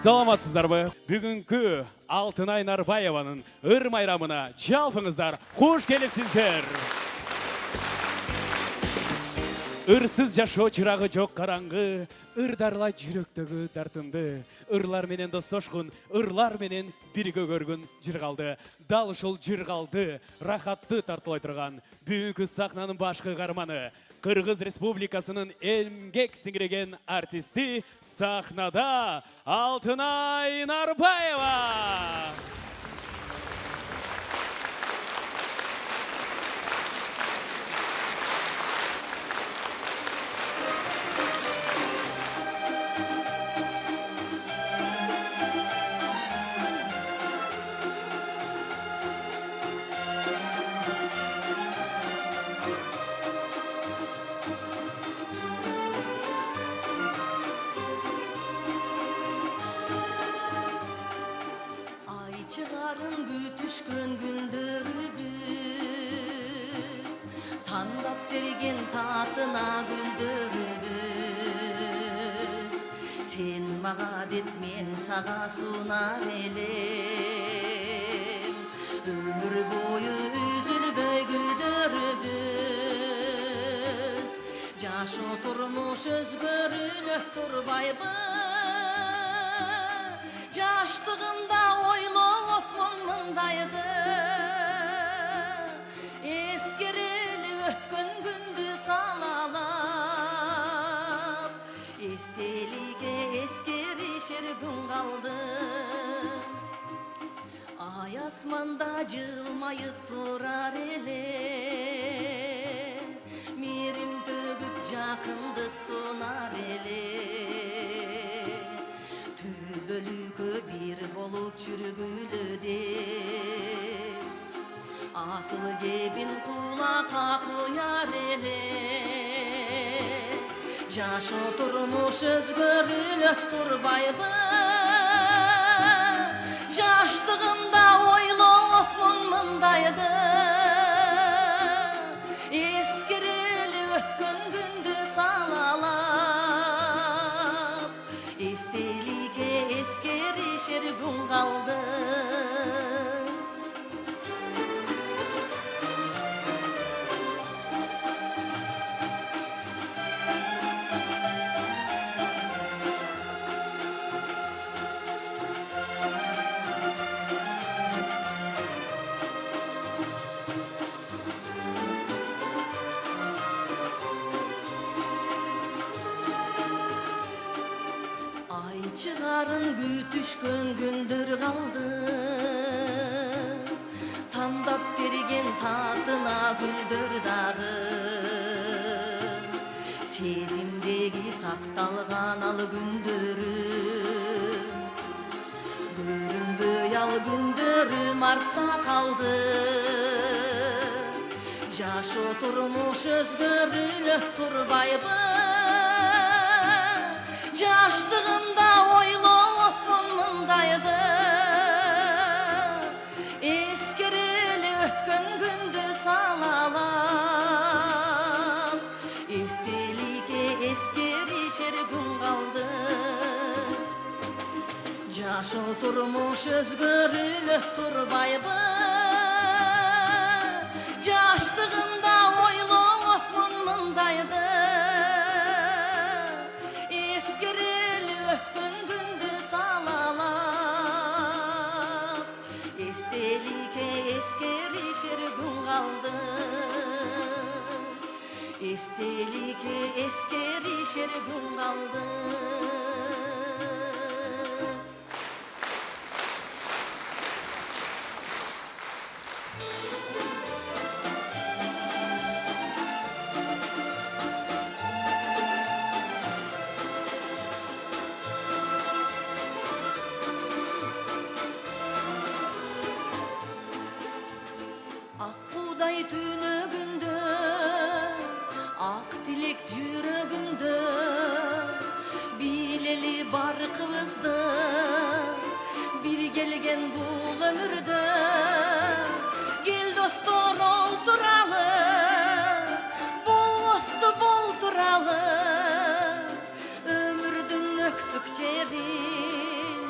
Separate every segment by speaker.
Speaker 1: Саламатсыздарбы? Бүгүнкү Алтынай Нарбаеванын ыр майрамына жалпыңыздар кош келипсиздер. Ырсыз жашоо чырагы жок караңгы, ырдарла жүрөктөгү тартынды. Ырлар менен достошкун, ырлар менен бирге көргөн жыргалды. Дал ушул жыргалды, рахатты тартылай турган бүгүнкү сахнанын башкы каарманы, Кыргыз Республикасынын эмгек сиңиреген артисти сахнада Алтынай Нарбаева.
Speaker 2: Çıgarın bütüşkün gündürübüz, tandap bergen tatına güldürübüz. Sen mağa det men sağa sunar elem, ömür boyu üzülbey güldürübüz. Jaş oturmuş özgörülüp turbayby, jaştığımda oylop mındaydı. Eskerili ötkün gündü salalap, estelige eskerişer gün kaldı. Ay asmanda jılmayıp turar ele, mirim tөгүп jakındık sunar ele. Bölükö bir bolup çürgülüde, asıl gebin kulaka koyar ele. Jaş oturmuş özgörülüp turbayby, jaştığımda oylop mındaydı. Eskirili ötkün gündü salalap, eskerişer gün kaldı. Çıgarın gütüşkün gündür kaldı, tandap bergen tatına güldür dağı. Sezimdegi saktalgan al gündürüm, görünböy al gündürüm artta kaldı. Jaş oturmuş özgörülüp turbayby, jaştığımda oylop mındaydı. Eskerili ötkün gündü salalap, estelige eskerişer gün kaldı. Jaş oturmuş özgörülüp turbayby, jaştığımda oylop mındaydı. Ötkün gündü salalap, estelige eskerişer gün kaldı. Estelige eskerişer gün kaldı. Tünөгүндө, ак тилек жүрөгүмдө, билели бар кызды, bir gelgen bul ömürde. Gel dostlar olturalı, bostu bolturalı, ömürdün öksük cerin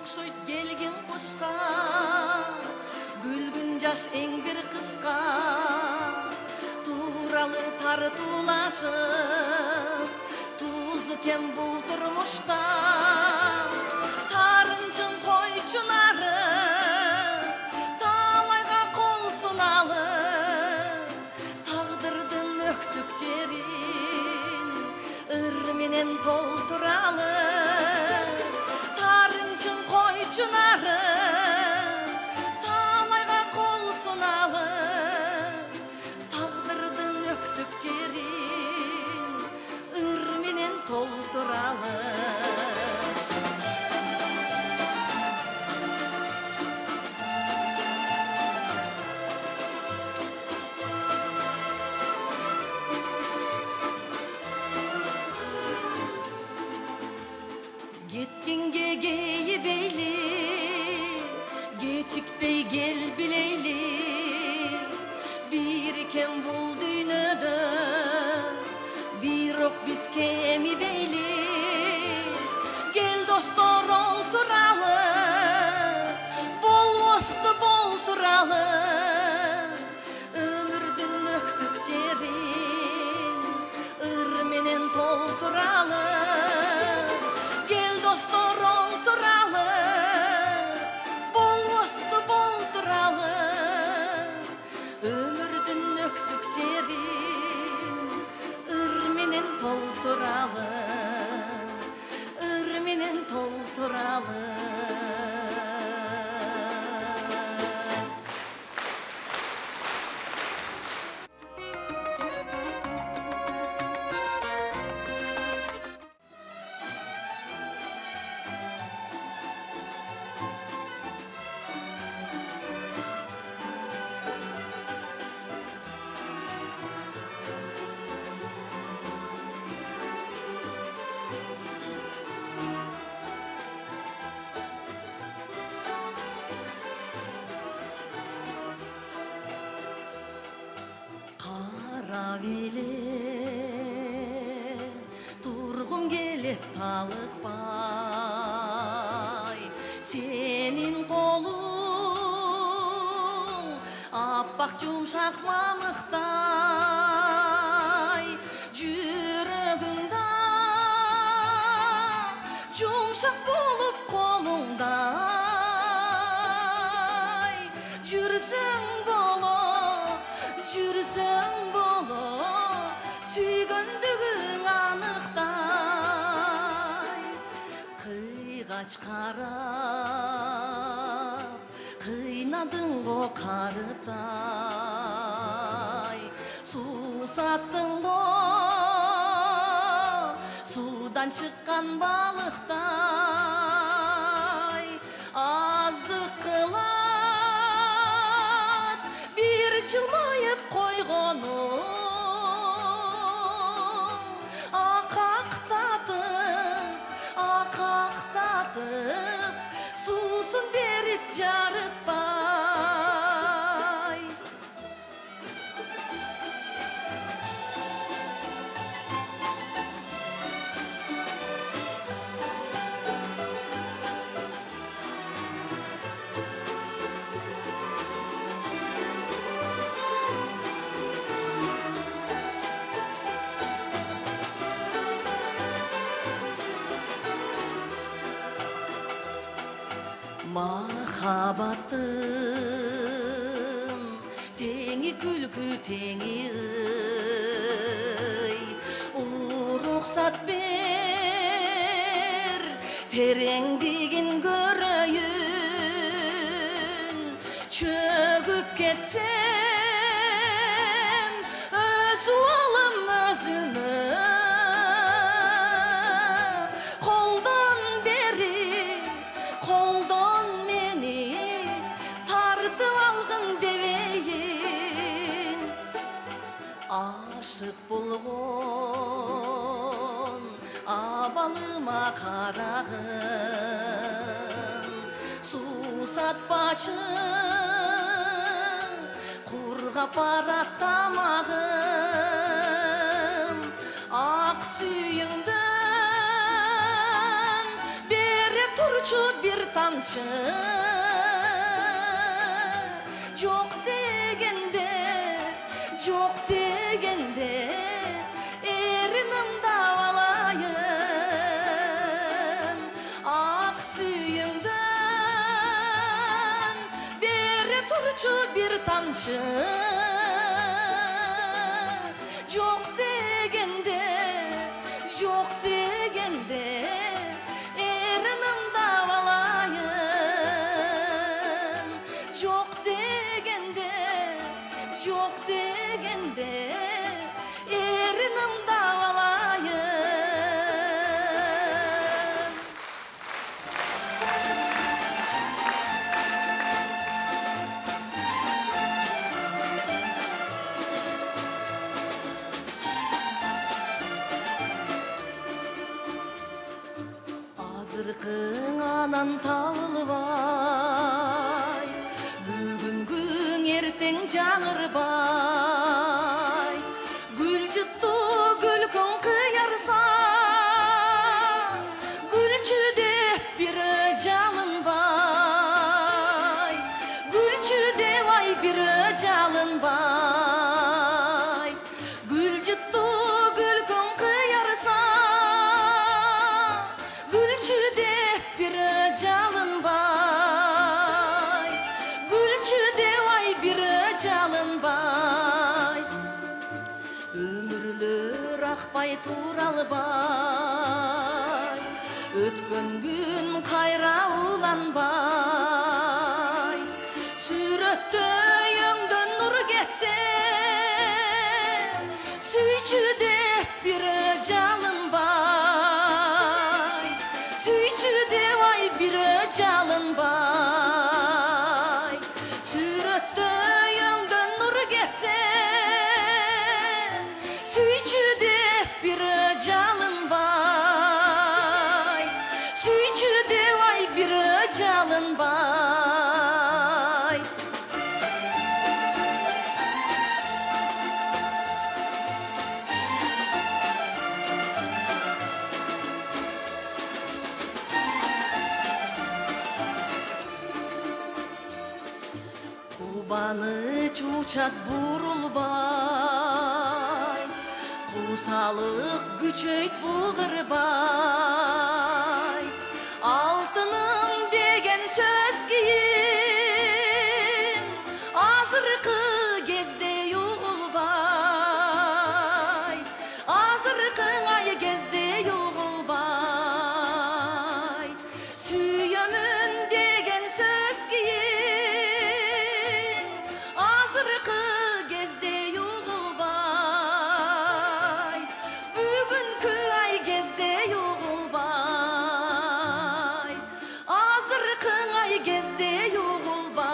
Speaker 2: окшойт келген кушка, күлгүн жаш эң бир кыска, тууралы тартуулашып, тузу кем бул турмушта, тарынчын койчулары талайга кол суналып, тагдырдын өксүк жерин ыр менен толтуралы, тарынчын койчулары талайга кол суналып, тагдырдын өксүк жерин ыр менен толтуралы. Кеткенге кейбейли, кечикпей кел билейли, биркен бул дүйнөдө, бирок биз кемибейли. Кел достор олтуралы, болбосту болтуралы, өмүрдүн өксүк жерин ыр менен толтуралы. Dostlar olturalı, bolbostу bolturalı, ömürdün öksük jerin ır menen толтуралы, ыр менен толтуралы. Беле тургум келет талыкпай, сенин колуң аппак жумшак мамыктай, жүрөгүңдө жумшак болуп колуңдай, жүрсөң боло, жүрсөң сүйгөндүгүң аныктай. Кыйгач карап, кыйнадың го карыптай, суусаттың го судан чыккан балыктай, аздык кылат бир жылмайып койгону, susun berip jarıtpay. Mahabbаттың теңи күлкү теңи ый, уруксат бер тереңдигин көрөйүн, чөгүп кетсем өз суалым өзүмө, колдон бери колдон ашык болгон абалыма карагын, суусатпачы кургап барат тамагым, ак сүйүңдөн бере турчу бир tamçı Жоқ дегенде, жоқ дегенде Ерінімді алайын Ақ сүйімдің Бері тұрчу бір тамчы Жоқ дегенде, жоқ дегенде Ерінімді алайын Жоқ дегенде, жоқ дегенде Ерінімді алайын Азырқың анан табылбай Бүгүнгүң ертең жаңырбай Гүл жытту күлкің кыярса Гүлчүде бир жалынбай Гүлчүде ай бир жалынбай Гүл жытту күлкің кыярса Gülçüde bir çalınbay Gülçüde vay bir çalınbay Ömürlür akbay turalbay Ötkön gün kayra ulanbay Süröttö yöngdön nur geçse Süyçüde bir çalınbay Süyçüde vay bir çalınbay Süröttö yöngdön nur geçse Süyçüde bir çalınbay Süyçüde vay bir çalınbay Кубаныч учат бурулбай Кусалык күчөйт бугырбай Алтыным деген сөз кийин Азыркы кезде угулбай Азыркы ай кезде угулбай Сүйөмүн деген сөз кийин Азыркы кезде угулбай Бүгүнкү ай кезде угулбай Азыркы ай кезде угулбай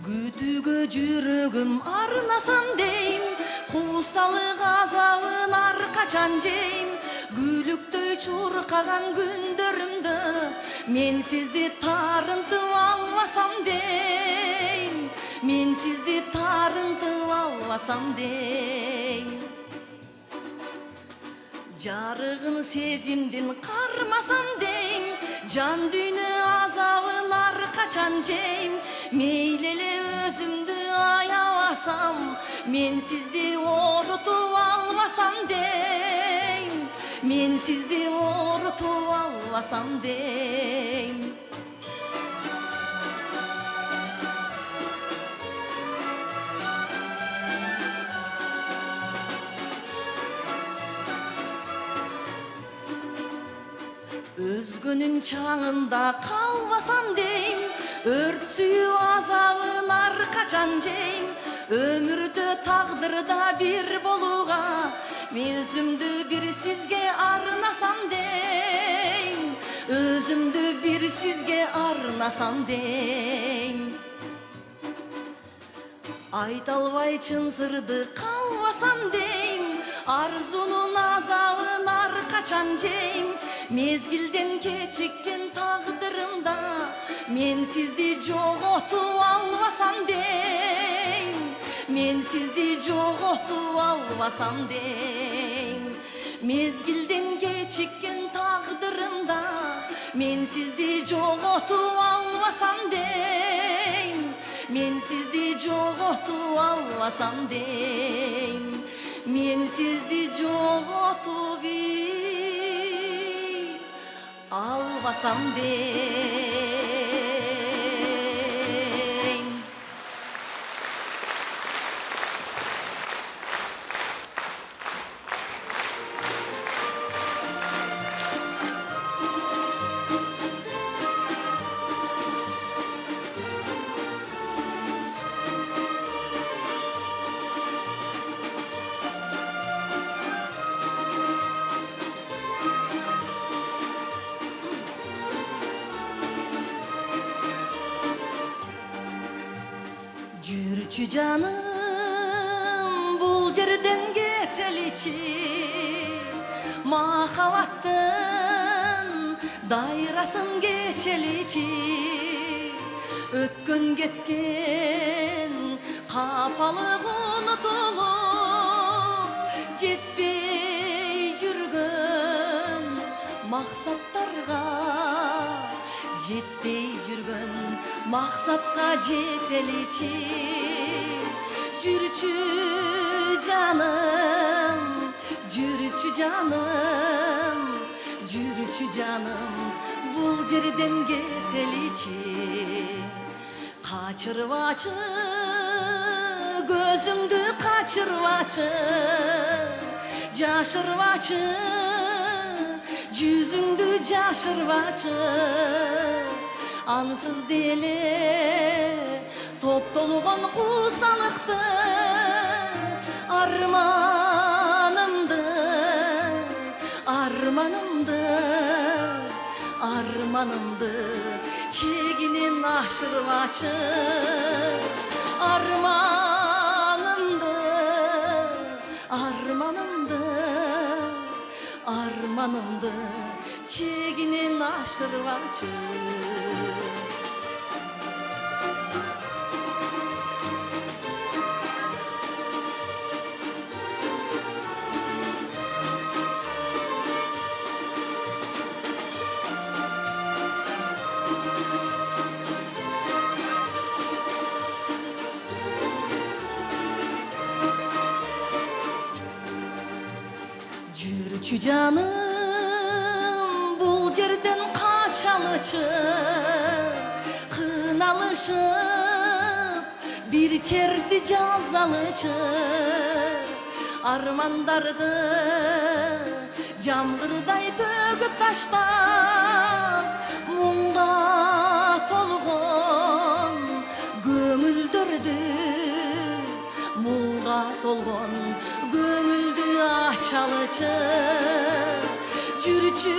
Speaker 2: Күтүүгө жүрөгүм арнасам дейм Куусалык азабын ар качан жейм Күлүктөй чуркаган күндөрүмдө Мен сизди тарынтып албасам дейм Мен сизди тарынтып албасам дейм Жарыгын сезимдин кармасам дейм Жан дүйнө азабын ар качан жейм Мейлі эле өзүмдү аябасам Мен сизди оорутуп албасам дейм Мен сизди оорутуп албасам дейм Өзгөнүн чаңында калбасам дейм Өрт сүйүү азабын ар качан жейм Өмүрдө тагдырда бир болууга Мен өзүмдү бир сизге арнасам дейм Өзүмдү бир сизге арнасам дейм Айта албай чын сырды калбасам дейм, арзунун азабын ар качан жейм. Мезгилден кечиккен тагдырымда мен сизди жоготуп албасам дейм, мен сизди жоготуп албасам дейм. Мезгилден кечиккен тагдырымда мен сизди жоготуп албасам дейм, мен сизди жоготуп албасам дейм, мен сизди жоготуп албасам дейм. Жүрчү жаным бул жерден кетеличи, махабаттын дайрасын кечеличи. Өткөн кеткен капалык унутулуп, жетпей жүргөн максаттарга, жетпей жүргөн максатка жетеличи. Жүрчү жаным, жүрчү жаным, жүрчү жаным, бул жерден кетеличи. Качырбачы, көзүңдү качырбачы, жашырбачы, жүзүңдү жашырбачы. Ансыз деле топтолгон куусалыкты, арманымды, арманымды, арманымды чегинен ашырбачы. Арманымды, арманымды, арманымды чегинен ашырбачы. Жүрчү жаным бул жерден качалычы, кыналышып бир черди жазалычы. Армандарды жамгырдай төгүп таштап, муңга толгон көңүлдөрдү, муңга толгон көңүлдү ачалычы. Жүрчү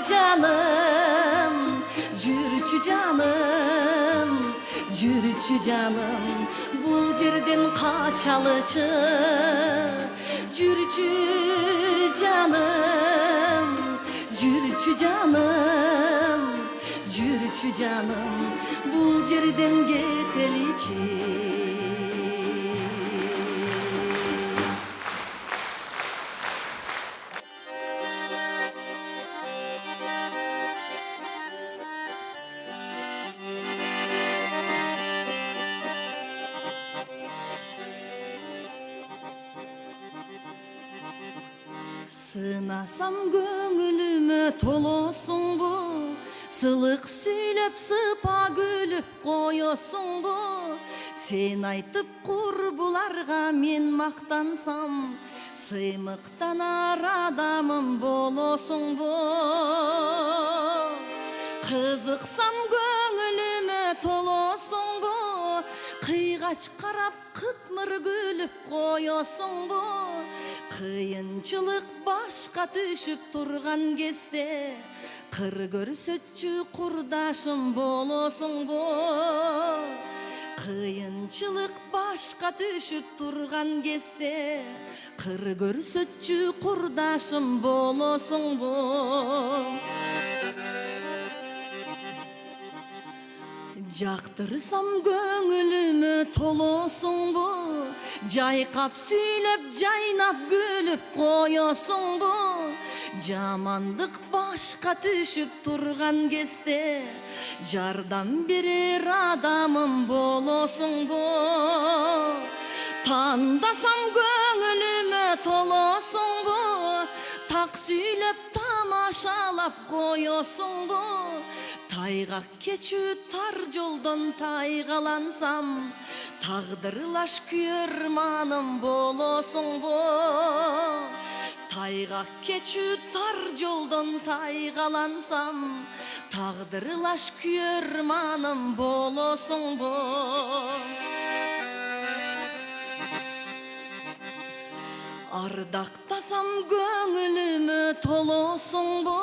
Speaker 2: жаным, жүрчү жаным, жүрчү жаным, бул жерден качалычы. Жүрчү жаным, жүрчү жаным, жүрчү жаным, бул жерден кетеличи. Сынасам көңүлүмө толосуңбу, сылык сүйлөп сыпа күлүп коесуңбу. Сен айтып курбуларга мен мактансам, сыймыктанар адамым болосуңбу. Кызыксам көңүлүмө толосуңбу, кыйгач карап кытмыр күлүп коесуңбу. Кыйынчылык башка түшүп турган кезде, кыр көрсөтчү курдашым болосуңбу. Kıyınçılık başka düşüp durgan кезде Kır görüsötçü kurdaşım bolosun bu. Jaktırsam göңүлүмө толосуң бу, жайкап сүйлөп, жайнап күлүп коёсуң бу. Жамандык башка түшүп турган кезде жардам берер адамым болосуң бу. Тандасам көңүлүмө толосуң бу, так сүйлөп тамашалап коёсуң бу. Тайгак кечүү тар жолдон тайгалансам, тагдырлаш күйөрманым болосуң бу. Тайгак кечүү тар жолдон тайгалансам, тагдырлаш күйөрманым болосуң бу. Ардактасам көңүлүмө толосуң бу,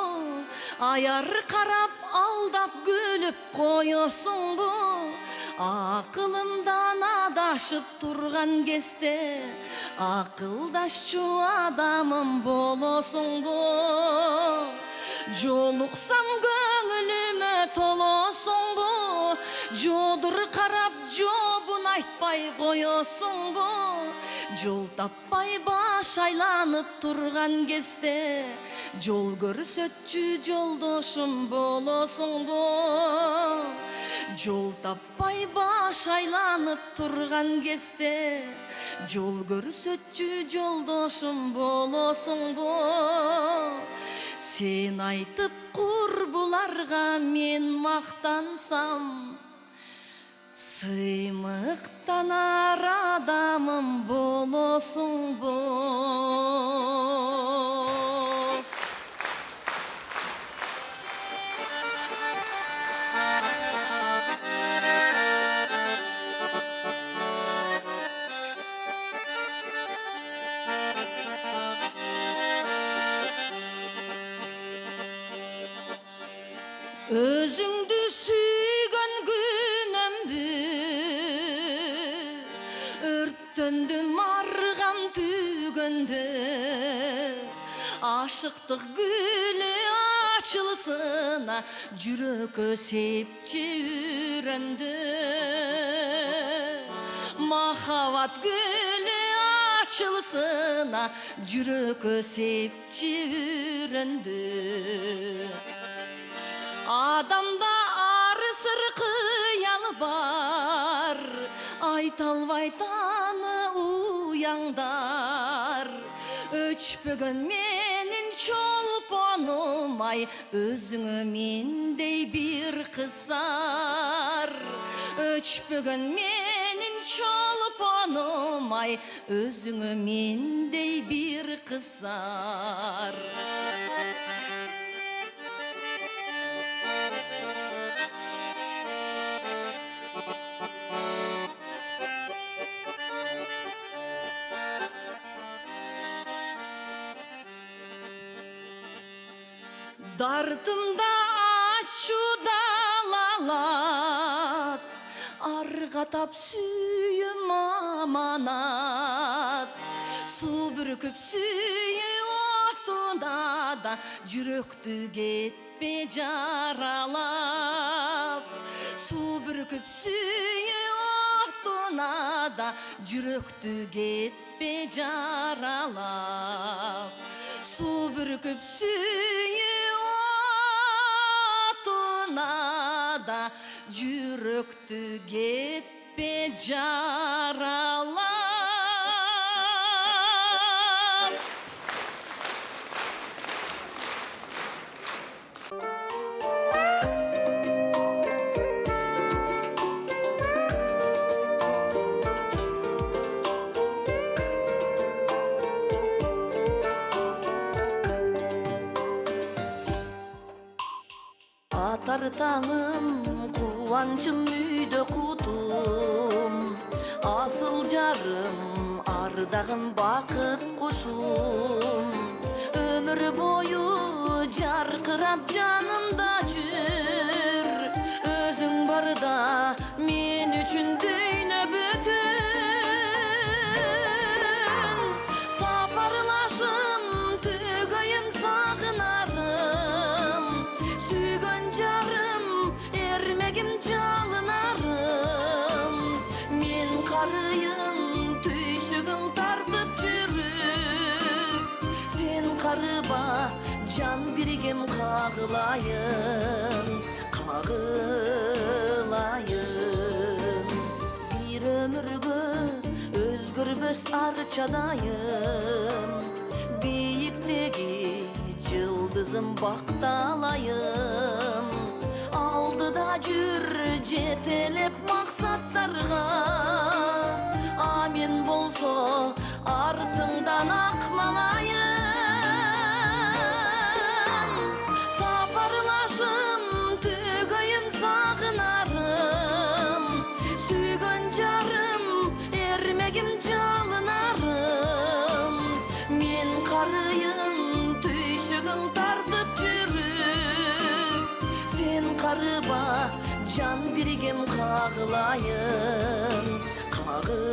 Speaker 2: аяр карап алдап күлүп коёсуң бу. Акылымдан адашып турган кезде акылдашчу адамым болосуң бу. Жолуксам көңүлүмө толосуң бу, жодур карап жообун айтпай коёсуң бу. Жол таппай баш айланып турган кезде жол көрсөтчү жолдошум болосуң бу. Жол таппай баш айланып турган кезде жол көрсөтчү жолдошум болосуң бу. Сен айтып курбуларга мен мактансам, сыймыктанар адамым болосуң бу. Özüңdü süygөн күнөмдү, өрттөндүм аргам түйгөндө. Ашыктык гүлү ачылсына жүрөккө сепчи үрөндү. Махабат гүлү ачылсына жүрөккө сепчи үрөндү. Адамда ары сыр кыялы бар, айта албай таны уяңдар. Өчпөгөн менин чолпонум ай, өзүңө мендей бир кызар. Өчпөгөн менин чолпонум ай, өзүңө мендей бир кызар. Дартымда ачуу далалат, аргатап сүйүм аманат. Суу бүркүп сүйүү отуна да жүрөктү кетпе жаралап. Суу бүркүп сүйүү отуна да жүрөктү кетпе жаралап. Суу бүркүп сүйүү da жүрөктү кетпе жаралап. Атар таңым, кубанчым үйдө кутум, асыл жарым, ардагым бакыт кушум. Өмүр бою жаркырап жанымда жүр, өзүң барда мен үчүн birgem kağılayın, kağılayın. Bir ömürgü özgürбөс arçadayım, biyikteki yıldızım baktalayım. Aldıda jür jetelep maksatlarga, amin bolso артыңдан акмалайын. Сапарлашым түгөйүм сагынарым, сүйгөн жарым эрмегим жалынарым. Мен карыйын түйшүгүң тартып жүрүп, сен карыба жан биргем кагылайын, kağılayın.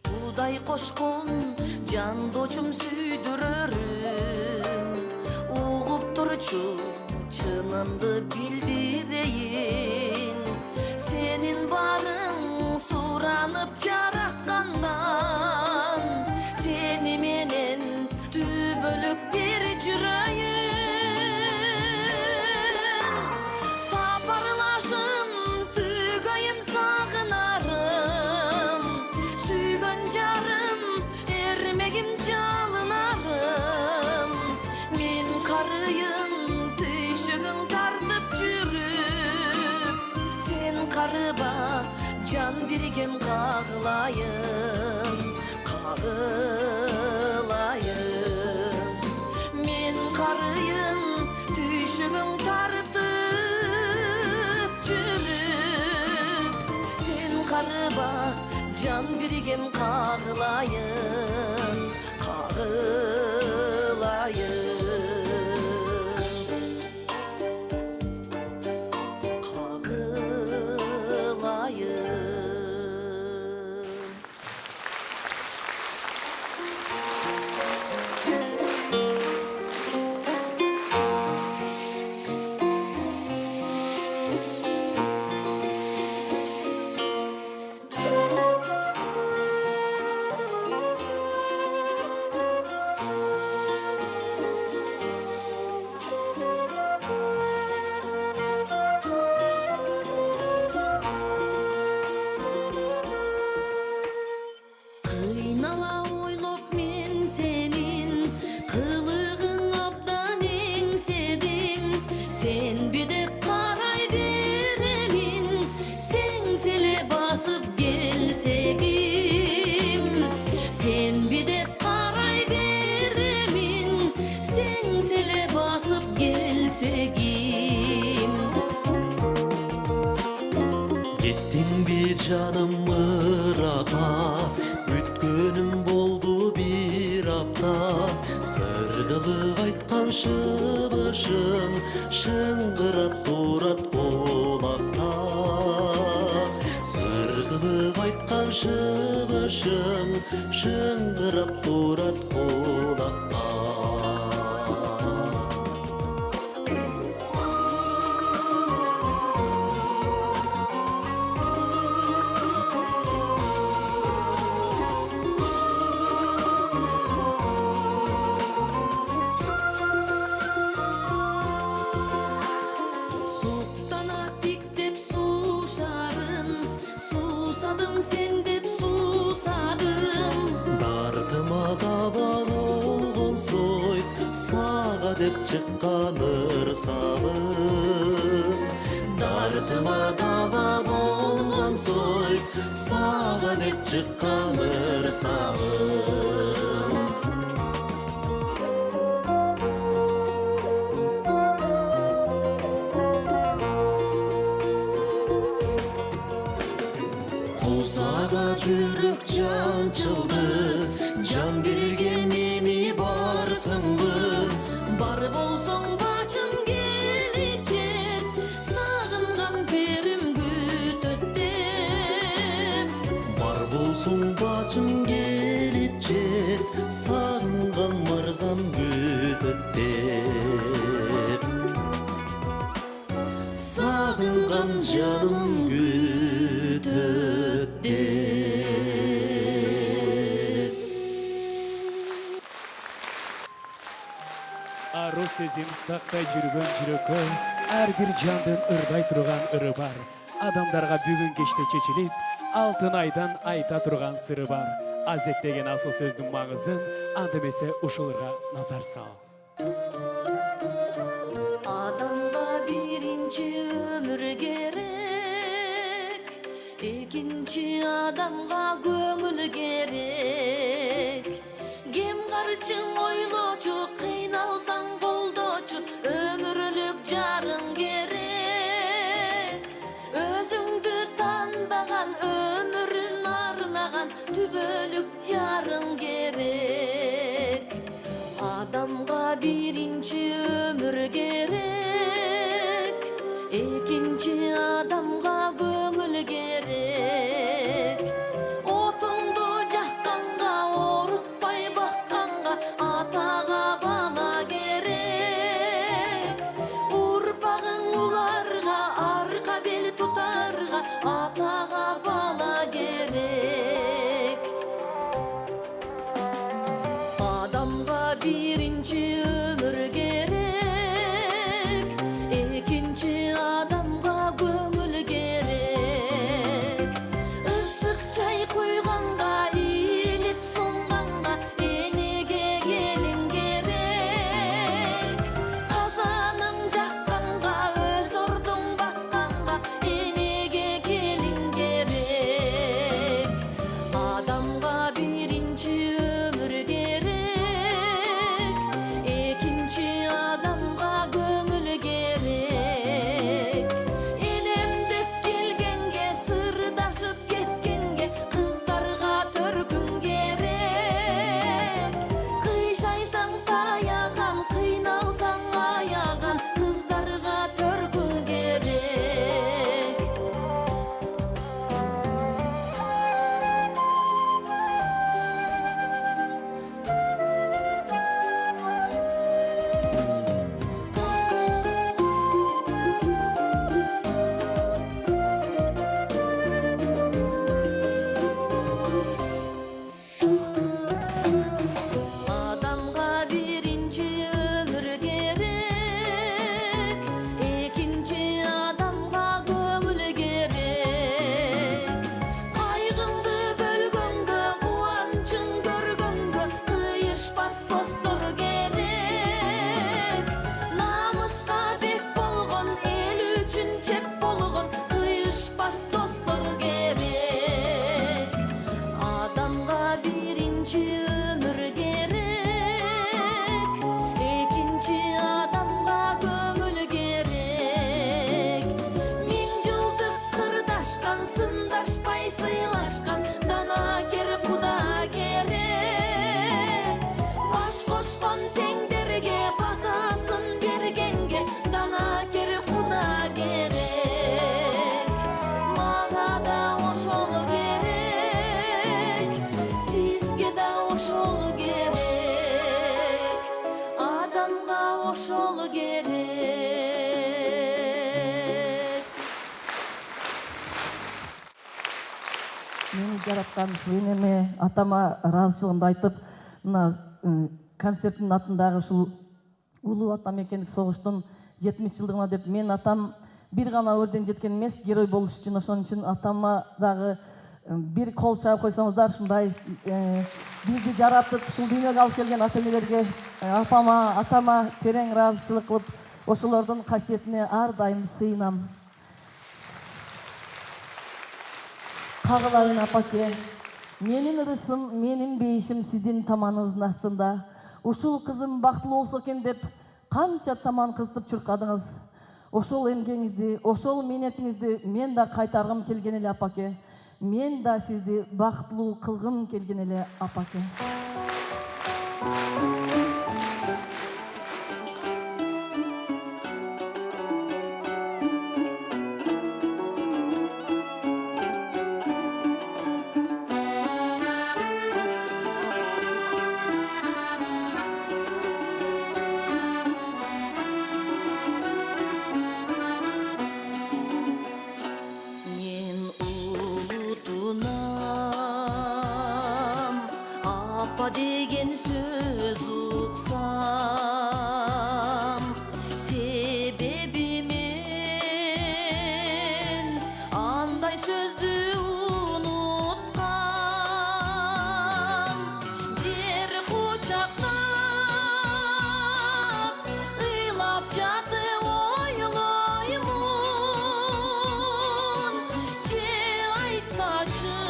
Speaker 2: Buday koşkon can doçum süydürörüm, uğup turçu çınındı bildireyin. Senin barın suranıp jaratkandan, seni menen tübölük bir jüreyim. Saparlaşım tügayım sağınarım, sүйгөн жарым эрмегим жалынарым. Мен карыйын түйшүгүң тартып жүрүп, сен карыба жан биргем кагылайын, кагылайын. Мен карыйын түйшүгүң тартып жүрүп, сен карыба can birgem kağılayın, kağılayın, kağılayın. Kıynala oylop men senin, kılığın abdan engsedim. Sen bir de karay veremin, sengsele basıp gelsegim. Sen bir de karay veremin, sengsele basıp gelsegim.
Speaker 3: Gittin bir canım Irak'a, өткөнүм болду bir апта. Сыргылып айткан шыбышың шыңгырап турат кулакта. Сыргылып айткан шыбышың шыңгырап турат кулакта. Деп чыккан ырсабым, дартыма даба болгон сой, сага деп чыккан ырсабым. Кусага жүрөк жанчылды, жан берген эми бар сыңбы
Speaker 2: бар болсоң бачым келечек сагынган перим күтөт деп
Speaker 3: бар болсоң бачым келечек сагынган мырзам күтөт деп сагынган жаным күтөт деп
Speaker 1: Ару сезим сақтай жүргөн жүрөккө ар бир жандын ырдай турган ыры бар. Адамдарга бүгүн кечте чечилип, алтын айдан айта турган сыры бар. Азек деген асыл сөздүн маңызын анда эмесе ушуларга назар сал.
Speaker 2: Адамга биринчи өмүр керек, экинчи адамга көңүл керек. Кем карчың ойлочу, кыйналсаң колдочу, өмүрлүк жарың керек. Өзүңдү танбаган, өмүрүн арнаган түбөлүк жарың керек. Адамга биринчи өмүр керек, экинчи адамга көңүл керек. Отуңду жакканга, орутпай бакканга, атага бала керек. Урпагың уларга, арка бел тутарга, атага бала керек. Адамга биринчи өмүр керек, экинчи адамга көңүл керек. Ысык чай койганга, ийилип суңганга, энеге келин керек. Казаның жакканга, өз ордуң басканга, энеге келин керек. Адамга биринчи өмүр керек, экинчи адамга көңүл керек. Энемдеп келгенге, сырдашып кеткенге, кыздарга төркүн керек. Кыйшайсаң таяган, кыйналсаң аяган, кыздарга төркүн керек. Адамга биринчи өмүр керек, экинчи адамга көңүл керек. Кайгыңды бөлгөнгө, кубанычың көргөнгө, кыйышпас достор керек. Намыска бек болгон, эл үчүн чеп болгон, кыйышпас достор керек. Адамга биринчи өмүр керек, экинчи адамга көңүл керек. Миң жылдык кырдашкан, сындашпай сыйлашкан, данакер куда керек. Баш кошкон теңдерге, батасын бергенге, данакер куда керек. Мага да ошол керек, сизге да ошол керек. Адамга ошол керек.
Speaker 4: Мени жараткан энеме, атама ыраазычылыгымды айтып, мына концерттин атындагы ушул улуу атамекендик согуштун 70 жылдыгына деп мен атам бир гана өрдөн жеткен эмес, герой болуш үчүн ошон үчүн атама дагы бир кол чаап койсоңуздар, ушундай бизди жаратып ушул дүйнөгө алып келген ата-энелерге, апама, атама терең ыраазычылык кылып, ошолордун касиетине ар дайым сыйынам. Кагылайын апаке, менин ырысым, менин бейишим сиздин таманыңыздын астында. Ушул кызым бактылуу болсо экен деп канча таман кызытып чуркадыңыз. Ошол эмгегиңизди, ошол минетиңизди мен да кайтаргым келген эле апаке. Мен да сизди бактылуу кылгым келген эле апаке.
Speaker 2: Apa деген söz uqsam sebebi men anday sözді unutqam jer quchaqlab ыйлап жатып ойлоймун же айтсачы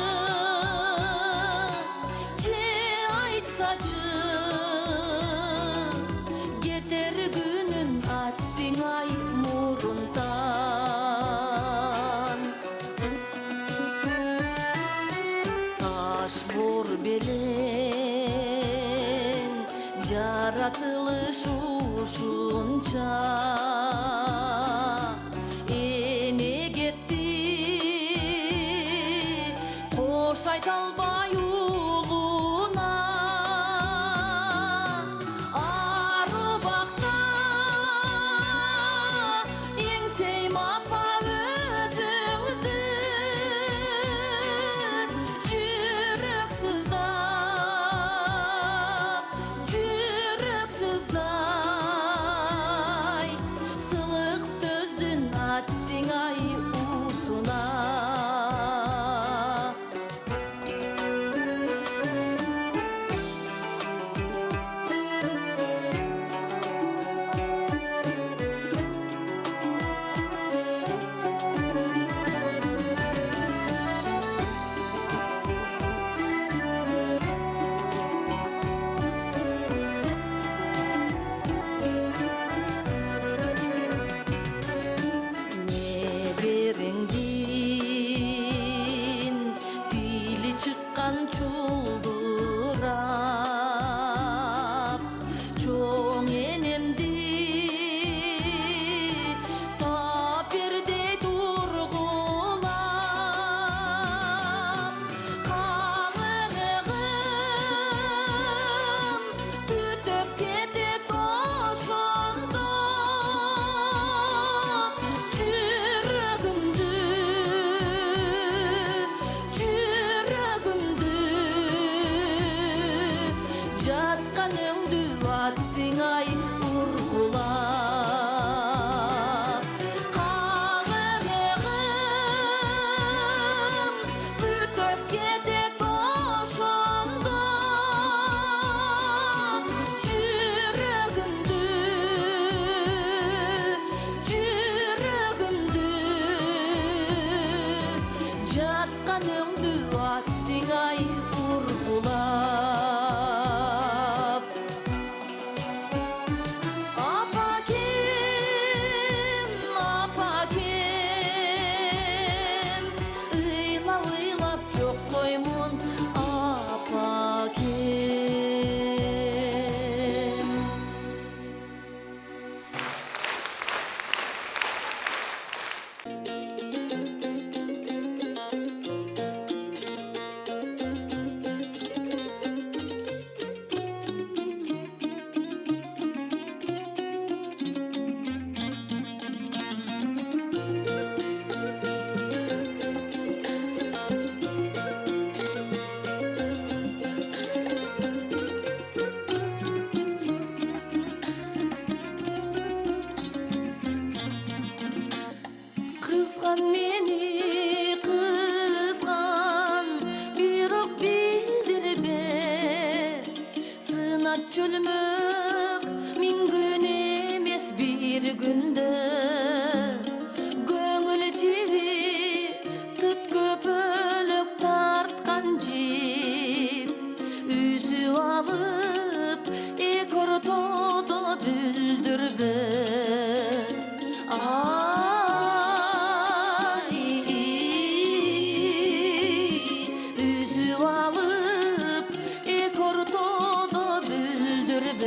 Speaker 2: кетер күнүн аттың ай мурунтан таш бор белең жаратылыш ушунча эне кетти кош айта албай улуна ары бакта эңсейм апа өзүңдү жүрөк сыздай сылык сөздүн аттың ай уусуна небериңдин тили чыккан чулдурап чоң энемди тап бердей тургулап каңырыгым түтөп кетет ошондо жатканыңды аттың ай ургулап каңырыгым түтөп кетет ошондо жүрөгүмдү жатканыңды аттың ай ургулап апакем ыйлап жоктоймун апакем кызган мени кызган бирок билдирбе сынат чөлмөк миң күн эмес бир күндө көңүл жиби тыт көпөлөк тарткан жип үзүп алып эки ортодо бүлдүрбө үзүп алып эки ортодо бүлдүрбө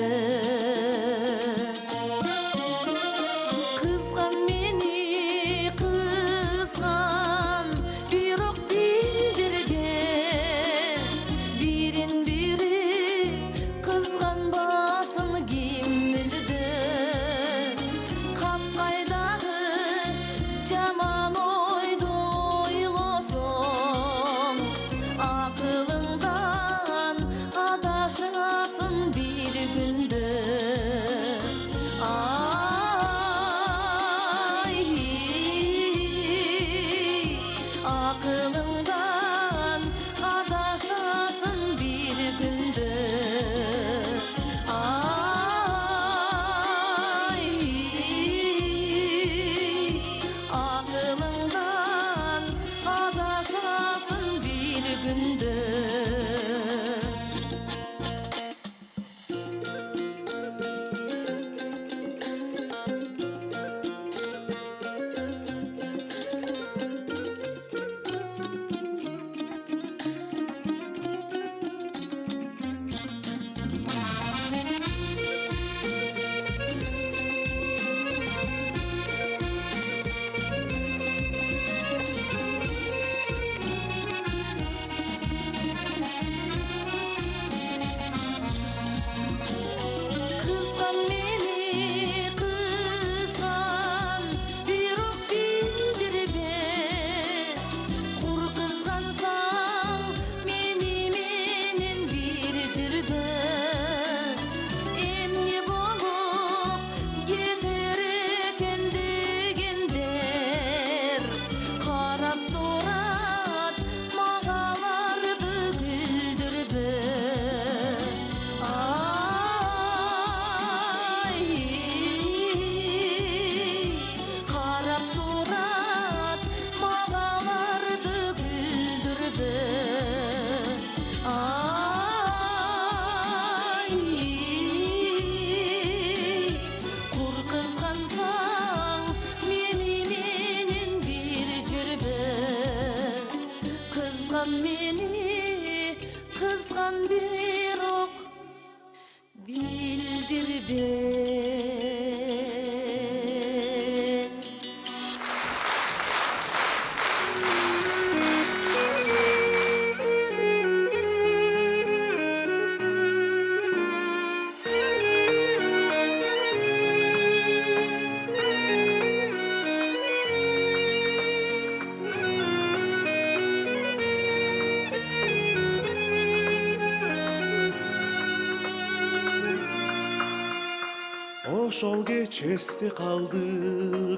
Speaker 3: ошол кеч эсте калды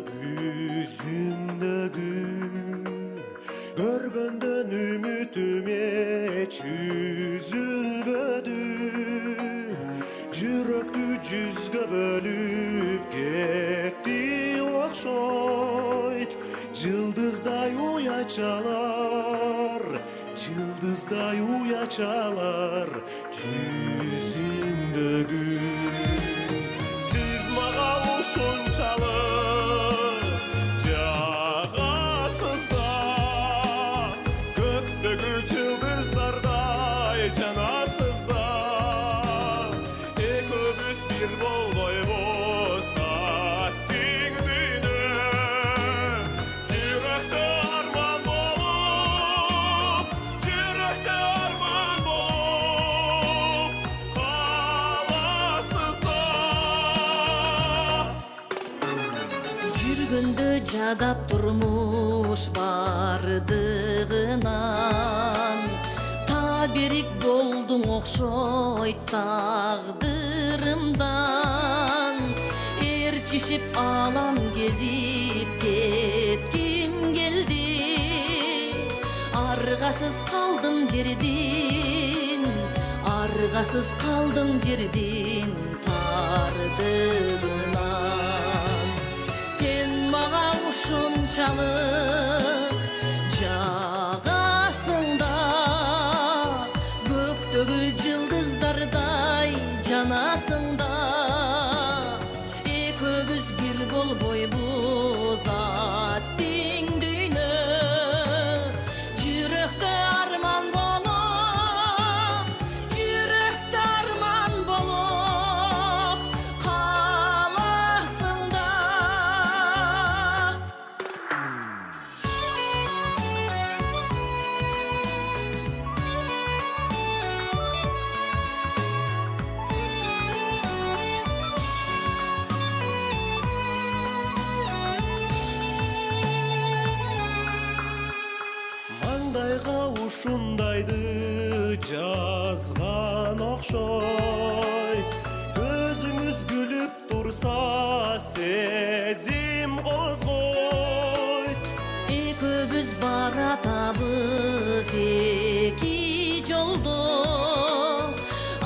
Speaker 3: күзүмдөгү көргөндөн үмүтүм эч үзүлбөдү жүрөктү жүзгө бөлүп кетти окшойт жылдыздай уячалар жүзүмдөгү сиз мага ушунчалык жагасыз да көктөгү жылдыздардай жанасыз да экөөбүз бир болбойбуз аттиң дүйнө жүрөктө арман болуп каласыз да
Speaker 2: жүргөндө жадап турмуш бардыгынан таберик болдуң окшойт тагдырымдан ээрчишип алам кезип кетким келди аргасыз калдым жердин тардыгынан сен мага ушунчалык жагасың да көктөгү жылдыздардай жанасың да экөөбүз бир болбойбуз аттиң дүйнө жүрөктө арман болуп каласың да
Speaker 3: маңдайга ушундайды жазган окшойт көзүңүз күлүп турса сезим козгойт
Speaker 2: экөөбүз баратабыз эки жолдо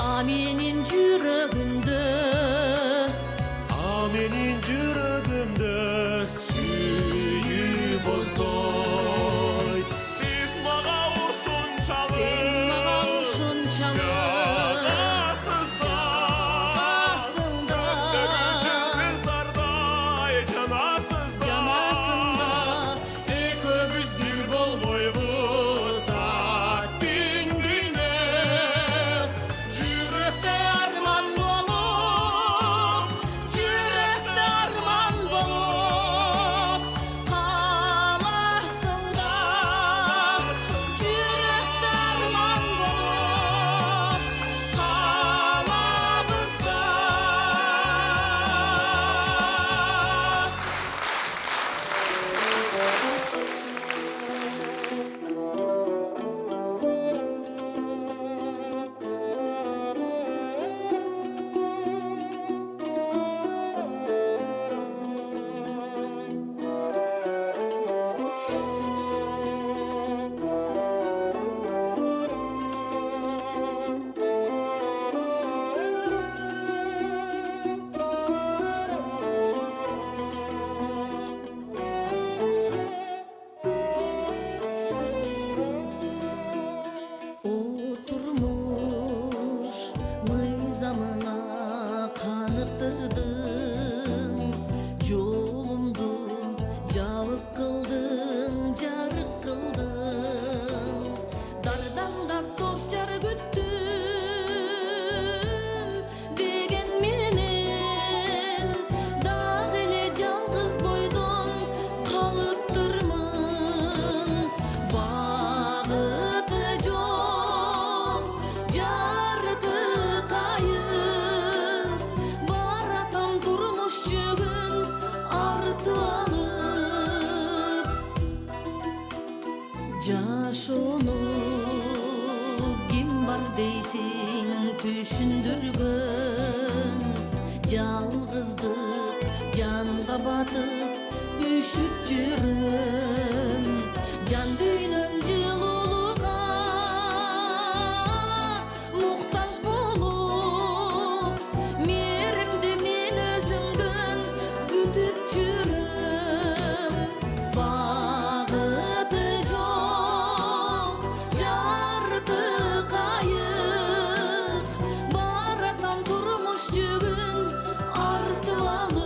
Speaker 2: а менин жүрөгүмдө сүйүү боздойт
Speaker 3: сиз мага ушунчалык жагасыз да жылдыздардай жанасыз да
Speaker 2: экөөбүз бир болбойбуз аттиң дүйнө жүрөктө арман болуп каласың да жүрөктө арман болуп калабыз да Oturmuş mıyzamına kanıktırdın Yolumdu cavık kıldın, jarık kıldın Dardamdap dost jar güttüm degen menen Dağ ele жалгыз бойдон kalıptırmın Багыты жок, жарты кайып Баратам турмуш жүгүн арты алып Жашоону ким бар дейсиң түшүндүргөн жалғыздық жанға батып үшіп жүрім жан дүйнөм жылулуға мұқтаж болып мейірімді мен өзіңден күтіп жүрім бағыты жоқ жарты қайық баратам тұрмыш жүгін артып алып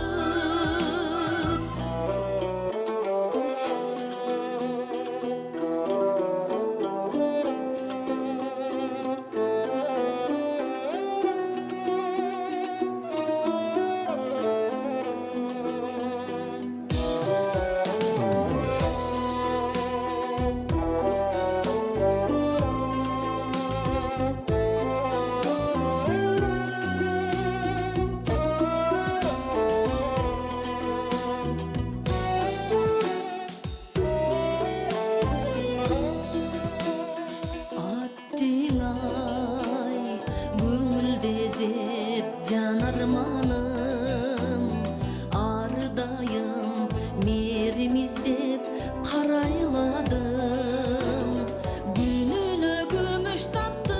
Speaker 2: аттиңай көңілдезет жан арманым ардайым мерім іздеп қарайладым күнүнө күмүш таптым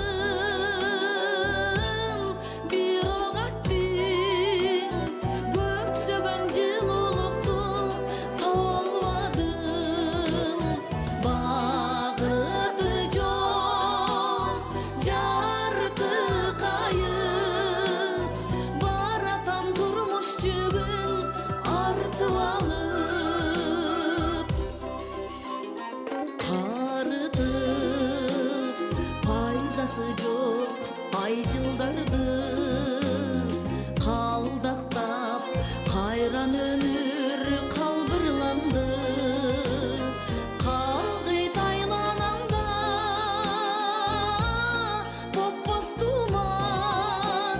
Speaker 2: бир ок аттың көксөгөн жылуулукту талбадым багыты жок жарты кайык баратам турмуш жүгүн артып алып карытып пайдасы жок ай жылдарды калдактап кайран өмүр калбырланды калгыйт айланамда поппос туман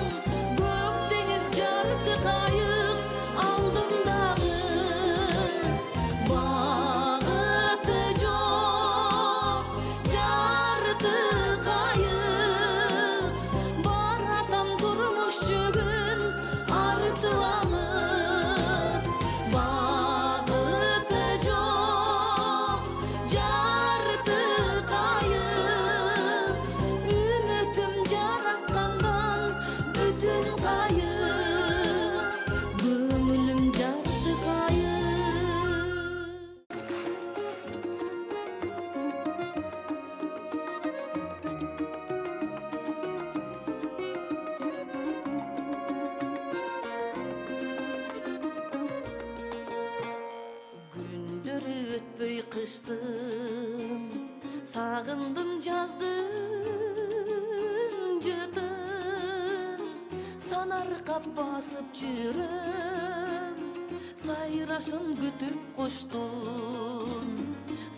Speaker 2: көк деңиз жарты кайык алдымдагы багыты жок жарты кайык баратам турмуш жүгүн артып алып багыты жок жарты кайык үмүтүм жараткандан бүтүн кайык көңүлүм жарты кайык күндөр өтпөй кыштын сагындым жаздын жытын санаркап басып жүрөм сайрашын күтүп куштун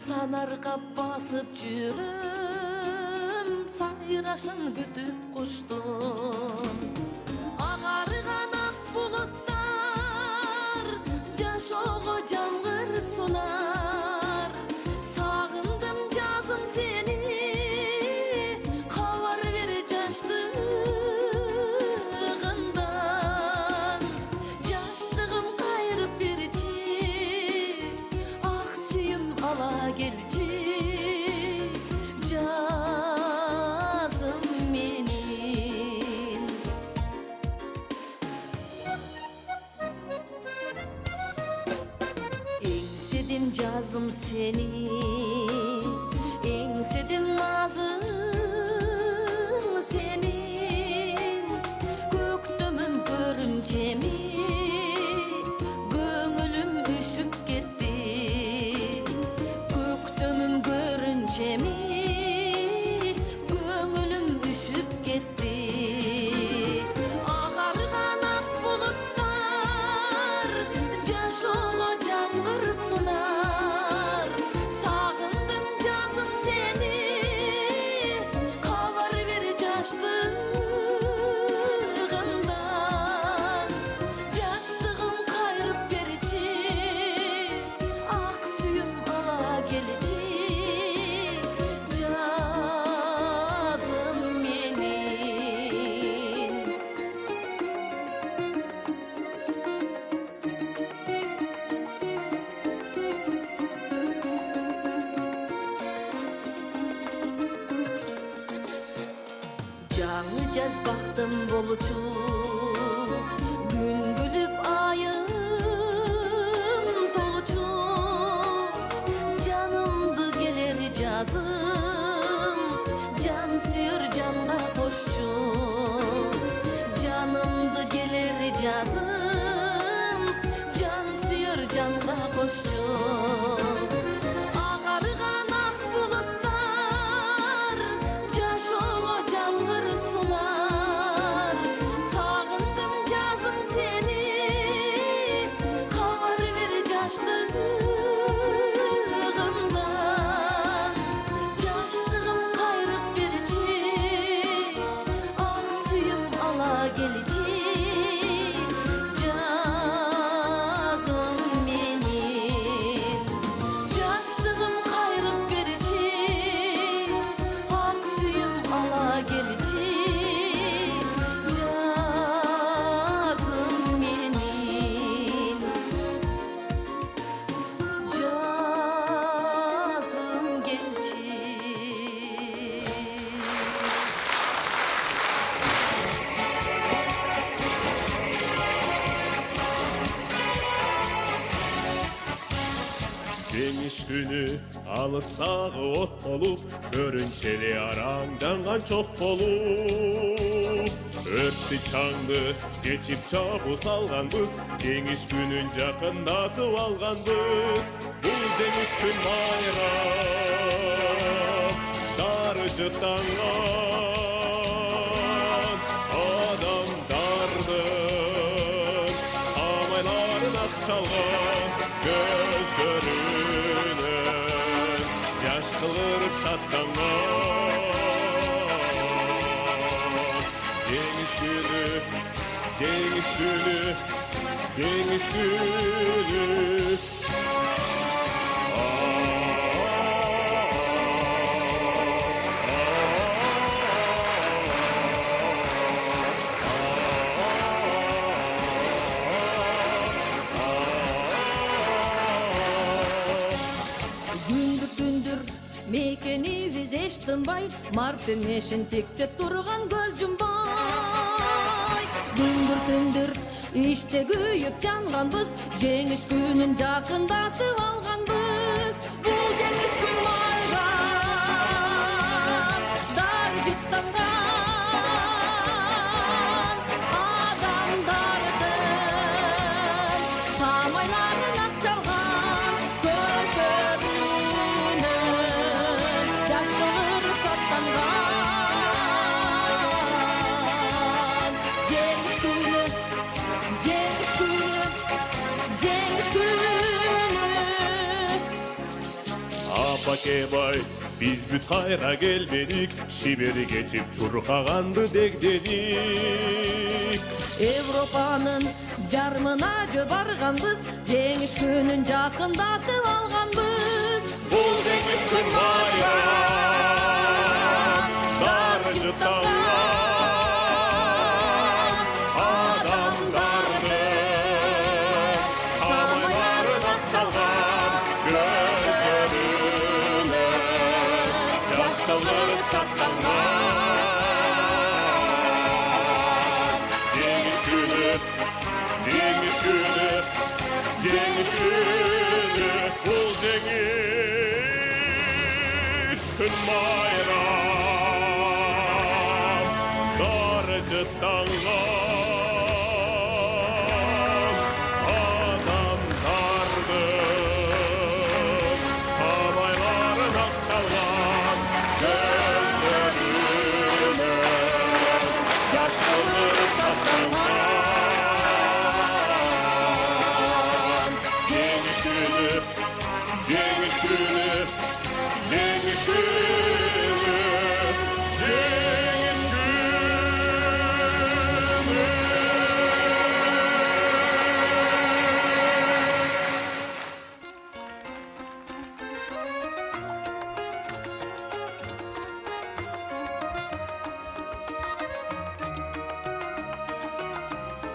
Speaker 2: санаркап басып жүрөм сайрашын күтүп куштун агарыган ак булуттар жашоого жамгыр сунар сагындым жазым сени кабар бер жаштыгымдан жаштыгым кайрып берчи ак сүйүм ала келчи жазым менин эңседим жазым сени эңседим назың сенин көктөмүм көрүнчеми көңүлүм үшүп кетти көктөмүм көрүнчеми көңүлүм үшүп кетти агарыган ак булуттар жашоого жамгыр сунар сагындым жаңы жазбактын болчу күн күлүп айым толчу жанымды келер жазым жан сүйөр жанга кошчу жанымды келер жазым жан сүйөр жанга кошчу агарган ак булуттар жашоого жамгыр сунар сагындым жазым сени кабар бер жаштыгымдан жаштыгым кайрып берчи ак сүйүм ала келчи жазым менин жаштыгым кайрып берчи ак сүйүм ала келчи жазым менин жазым келчи.
Speaker 3: Жеңиш күнү алыстагы от болуп көрүнчели араңданган чок болуп өрттү чаңды кечип чабуу салганбыз жеңиш күнүн жакындатып алганбыз бул жеңиш күн майрам дарыжытанган адамдардын самайларын акчалган көздөрүнөн жаш кылырып шаттанган жеңиш күнү жеңиш күнү жеңиш күнү
Speaker 2: Күндүр мекенибиз эч тынбай марттын эшин тектеп турган көз жумбай күндүр иште күйүп жанганбыз жеңиш күнүн жакындатып алганбыз бул жеңиш күн майрам дарыжытанган адамдардын самайларын акчалган көздөрүнөн жаш кылырып шаттанган жеңиш күнү жеңиш күнү жеңиш күнү
Speaker 3: Апакебай биз бүт кайра келбедик шибер кечип чуркаганды дегдедик
Speaker 2: Европанын жармына жö барганбыз жеңиш күнүн жакындатып алганбыз
Speaker 3: бул жеңиш күн майрам дарыжытанган адамдардын самайларын акчалган көздөрүнөн жаш кылырып шаттанган жеңиш күнү жеңиш күнү жеңиш күнү бул жеңиш күн майрам дарыжытанган